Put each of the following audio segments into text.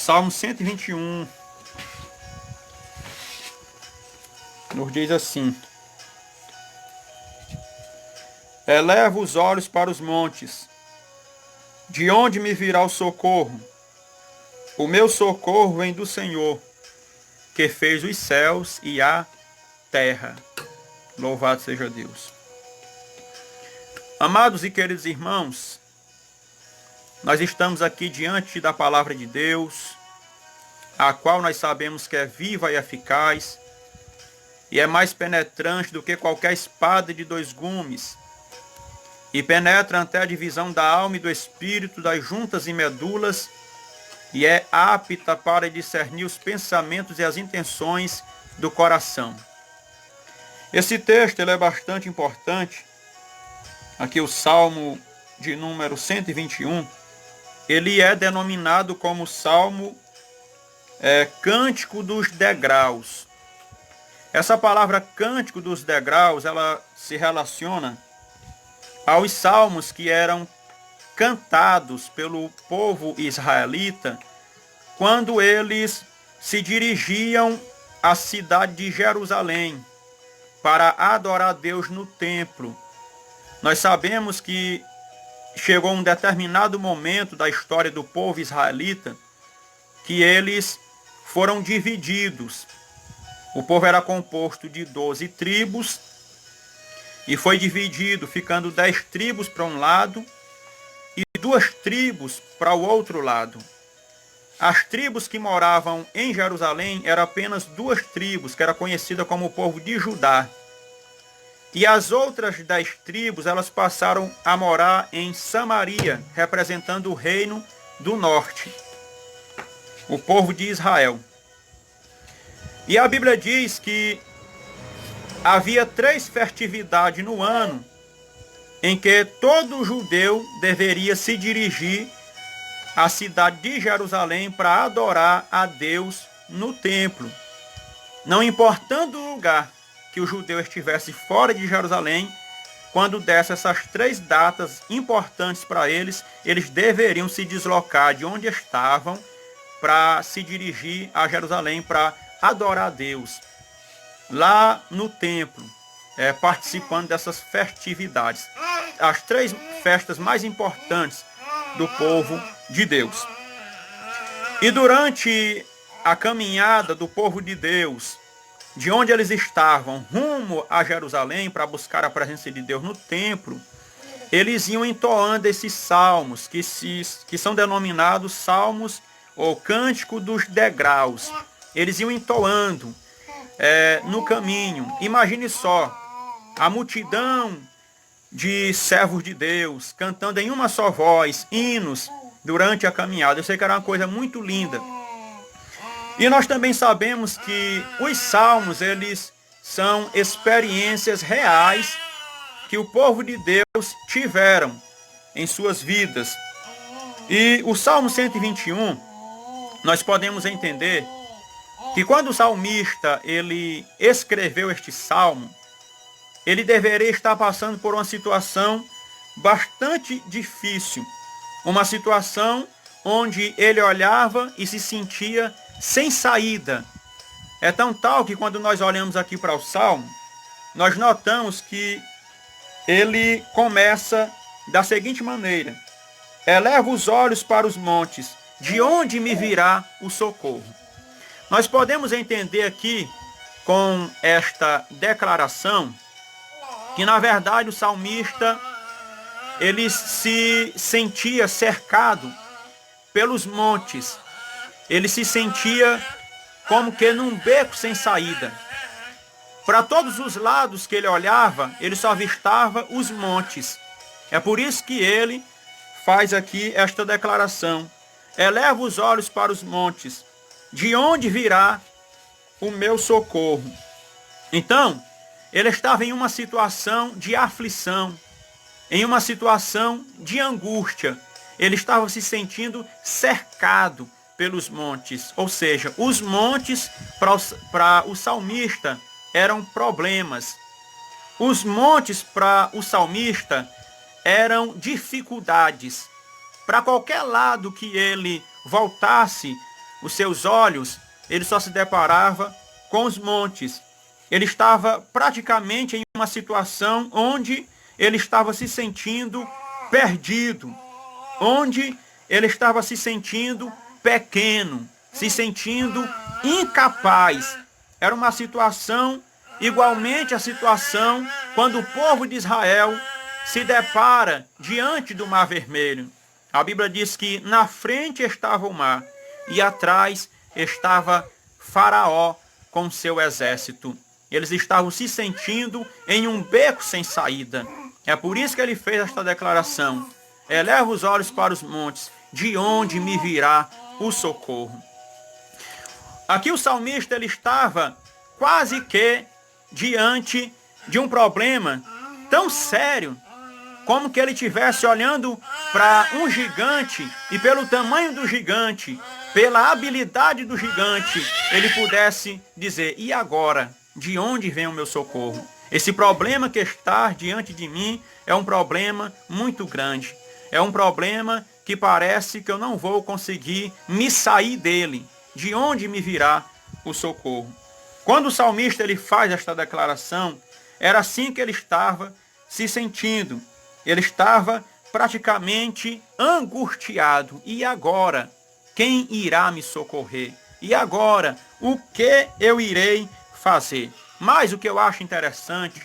Salmo 121 nos diz assim: eleva os olhos para os montes, de onde me virá o socorro? O meu socorro vem do Senhor, que fez os céus e a terra. Louvado seja Deus. Amados e queridos irmãos, nós estamos aqui diante da palavra de Deus, a qual nós sabemos que é viva e eficaz, e é mais penetrante do que qualquer espada de dois gumes, e penetra até a divisão da alma e do espírito, das juntas e medulas, e é apta para discernir os pensamentos e as intenções do coração. Esse texto ele é bastante importante. Aqui o Salmo de número 121, ele é denominado como Salmo Cântico dos Degraus. Essa palavra Cântico dos Degraus, ela se relaciona aos salmos que eram cantados pelo povo israelita quando eles se dirigiam à cidade de Jerusalém para adorar a Deus no templo. Nós sabemos que chegou um determinado momento da história do povo israelita que eles foram divididos. O povo era composto de 12 tribos e foi dividido, ficando 10 tribos para um lado e 2 tribos para o outro lado. As tribos que moravam em Jerusalém eram apenas 2 tribos, que era conhecida como o povo de Judá. E as outras 10 tribos, elas passaram a morar em Samaria, representando o reino do norte, o povo de Israel. E a Bíblia diz que havia 3 festividades no ano em que todo judeu deveria se dirigir à cidade de Jerusalém para adorar a Deus no templo. Não importando o lugar que o judeu estivesse fora de Jerusalém, quando desse essas 3 datas importantes para eles, eles deveriam se deslocar de onde estavam para se dirigir a Jerusalém para adorar a Deus lá no templo, participando dessas festividades, as 3 festas mais importantes do povo de Deus. E durante a caminhada do povo de Deus, de onde eles estavam rumo a Jerusalém para buscar a presença de Deus no templo, eles iam entoando esses salmos que são denominados salmos ou cântico dos degraus. Eles iam entoando no caminho. Imagine só, a multidão de servos de Deus cantando em uma só voz hinos durante a caminhada. Eu sei que era uma coisa muito linda. E nós também sabemos que os salmos, eles são experiências reais que o povo de Deus tiveram em suas vidas. E o Salmo 121, nós podemos entender que quando o salmista ele escreveu este salmo, ele deveria estar passando por uma situação bastante difícil. Uma situação onde ele olhava e se sentia sem saída. É tão tal que quando nós olhamos aqui para o Salmo, nós notamos que ele começa da seguinte maneira: eleva os olhos para os montes, de onde me virá o socorro? Nós podemos entender aqui, com esta declaração, que na verdade o salmista ele se sentia cercado pelos montes. Ele se sentia como que num beco sem saída. Para todos os lados que ele olhava, ele só avistava os montes. É por isso que ele faz aqui esta declaração: eleva os olhos para os montes, de onde virá o meu socorro? Então, ele estava em uma situação de aflição, em uma situação de angústia. Ele estava se sentindo cercado pelos montes. Ou seja, os montes para o salmista eram problemas. Os montes para o salmista eram dificuldades. Para qualquer lado que ele voltasse, os seus olhos, ele só se deparava com os montes. Ele estava praticamente em uma situação onde ele estava se sentindo perdido, onde ele estava se sentindo pequeno, se sentindo incapaz. Era uma situação igualmente a situação quando o povo de Israel se depara diante do Mar Vermelho. A Bíblia diz que na frente estava o mar e atrás estava Faraó com seu exército. Eles estavam se sentindo em um beco sem saída. É por isso que ele fez esta declaração: eleva os olhos para os montes, de onde me virá o socorro. Aqui o salmista ele estava quase que diante de um problema tão sério, como que ele estivesse olhando para um gigante e pelo tamanho do gigante, pela habilidade do gigante, ele pudesse dizer: e agora? De onde vem o meu socorro? Esse problema que está diante de mim é um problema muito grande. É um problema que parece que eu não vou conseguir me sair dele. De onde me virá o socorro? Quando o salmista ele faz esta declaração, era assim que ele estava se sentindo. Ele estava praticamente angustiado. E agora? Quem irá me socorrer? E agora? O que eu irei fazer? Mas o que eu acho interessante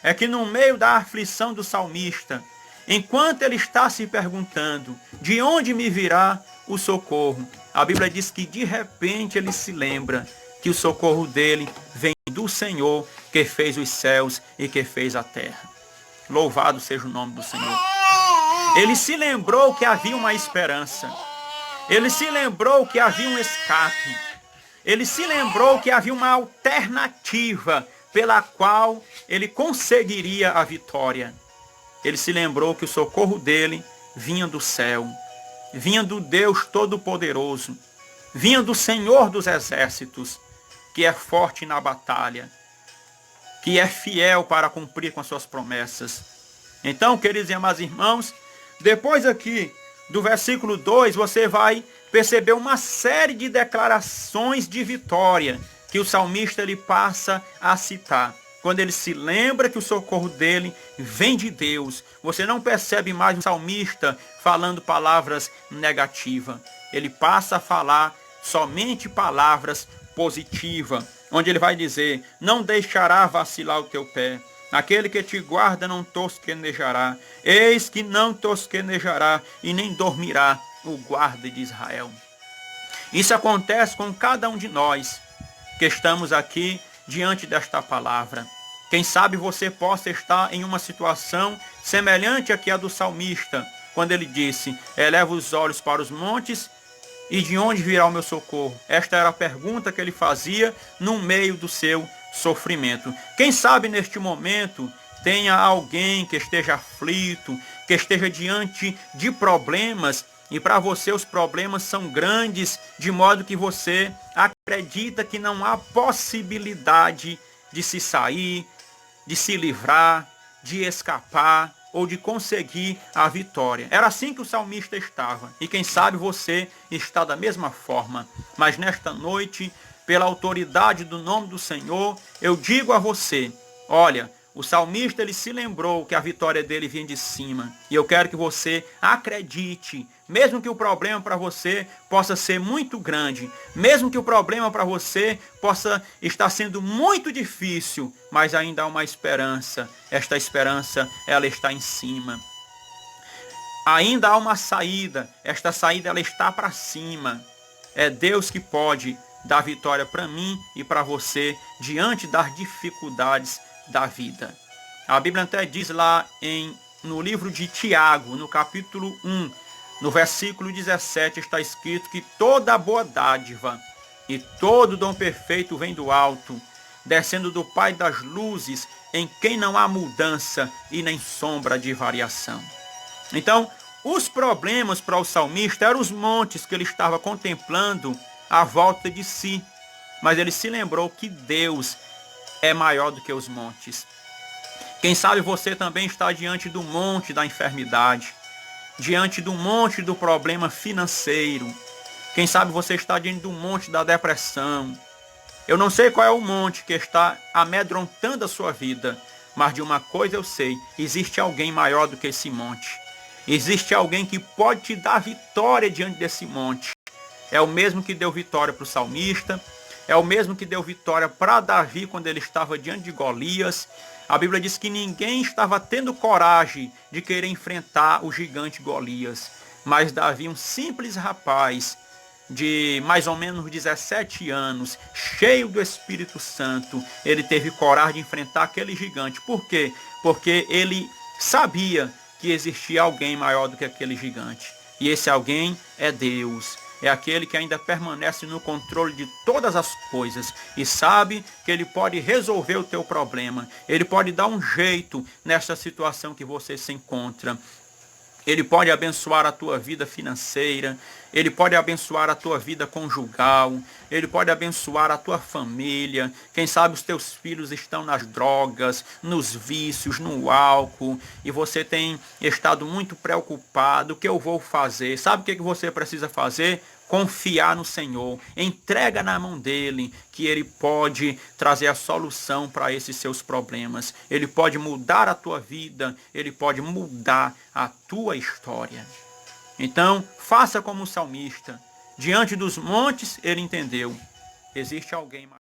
é que no meio da aflição do salmista, enquanto ele está se perguntando de onde me virá o socorro, a Bíblia diz que de repente ele se lembra que o socorro dele vem do Senhor que fez os céus e que fez a terra. Louvado seja o nome do Senhor. Ele se lembrou que havia uma esperança. Ele se lembrou que havia um escape. Ele se lembrou que havia uma alternativa pela qual ele conseguiria a vitória. Ele se lembrou que o socorro dele vinha do céu, vinha do Deus Todo-Poderoso, vinha do Senhor dos Exércitos, que é forte na batalha, que é fiel para cumprir com as suas promessas. Então, queridos e amados irmãos, depois aqui do versículo 2, você vai perceber uma série de declarações de vitória que o salmista ele passa a citar. Quando ele se lembra que o socorro dele vem de Deus, você não percebe mais o salmista falando palavras negativas. Ele passa a falar somente palavras positivas, onde ele vai dizer: não deixará vacilar o teu pé. Aquele que te guarda não tosquenejará. Eis que não tosquenejará e nem dormirá o guarda de Israel. Isso acontece com cada um de nós que estamos aqui diante desta palavra. Quem sabe você possa estar em uma situação semelhante à que a do salmista, quando ele disse: eleva os olhos para os montes, e de onde virá o meu socorro? Esta era a pergunta que ele fazia no meio do seu sofrimento. Quem sabe neste momento tenha alguém que esteja aflito, que esteja diante de problemas, e para você os problemas são grandes, de modo que você acredita que não há possibilidade de se sair, de se livrar, de escapar ou de conseguir a vitória. Era assim que o salmista estava. E quem sabe você está da mesma forma. Mas nesta noite, pela autoridade do nome do Senhor, eu digo a você: olha, o salmista ele se lembrou que a vitória dele vinha de cima. E eu quero que você acredite, mesmo que o problema para você possa ser muito grande, mesmo que o problema para você possa estar sendo muito difícil, mas ainda há uma esperança. Esta esperança, ela está em cima. Ainda há uma saída. Esta saída, ela está para cima. É Deus que pode dar vitória para mim e para você diante das dificuldades da vida. A Bíblia até diz lá no livro de Tiago, no capítulo 1, no versículo 17, está escrito que toda boa dádiva e todo dom perfeito vem do alto, descendo do Pai das luzes, em quem não há mudança e nem sombra de variação. Então, os problemas para o salmista eram os montes que ele estava contemplando à volta de si. Mas ele se lembrou que Deus é maior do que os montes. Quem sabe você também está diante do monte da enfermidade, diante do monte do problema financeiro, Quem sabe você está diante do monte da depressão. Eu não sei qual é o monte que está amedrontando a sua vida, mas de uma coisa eu sei, existe alguém maior do que esse monte. Existe alguém que pode te dar vitória diante desse monte. É o mesmo que deu vitória para o salmista, é o mesmo que deu vitória para Davi quando ele estava diante de Golias. A Bíblia diz que ninguém estava tendo coragem de querer enfrentar o gigante Golias. Mas Davi, um simples rapaz de mais ou menos 17 anos, cheio do Espírito Santo, ele teve coragem de enfrentar aquele gigante. Por quê? Porque ele sabia que existia alguém maior do que aquele gigante. E esse alguém é Deus. É aquele que ainda permanece no controle de todas as coisas e sabe que ele pode resolver o teu problema. Ele pode dar um jeito nessa situação que você se encontra. Ele pode abençoar a tua vida financeira, ele pode abençoar a tua vida conjugal, ele pode abençoar a tua família. Quem sabe os teus filhos estão nas drogas, nos vícios, no álcool, e você tem estado muito preocupado. O que eu vou fazer? Sabe o que você precisa fazer? Confiar no Senhor, entrega na mão dele, que ele pode trazer a solução para esses seus problemas. Ele pode mudar a tua vida, ele pode mudar a tua história. Então, faça como o salmista. Diante dos montes, ele entendeu. Existe alguém mais.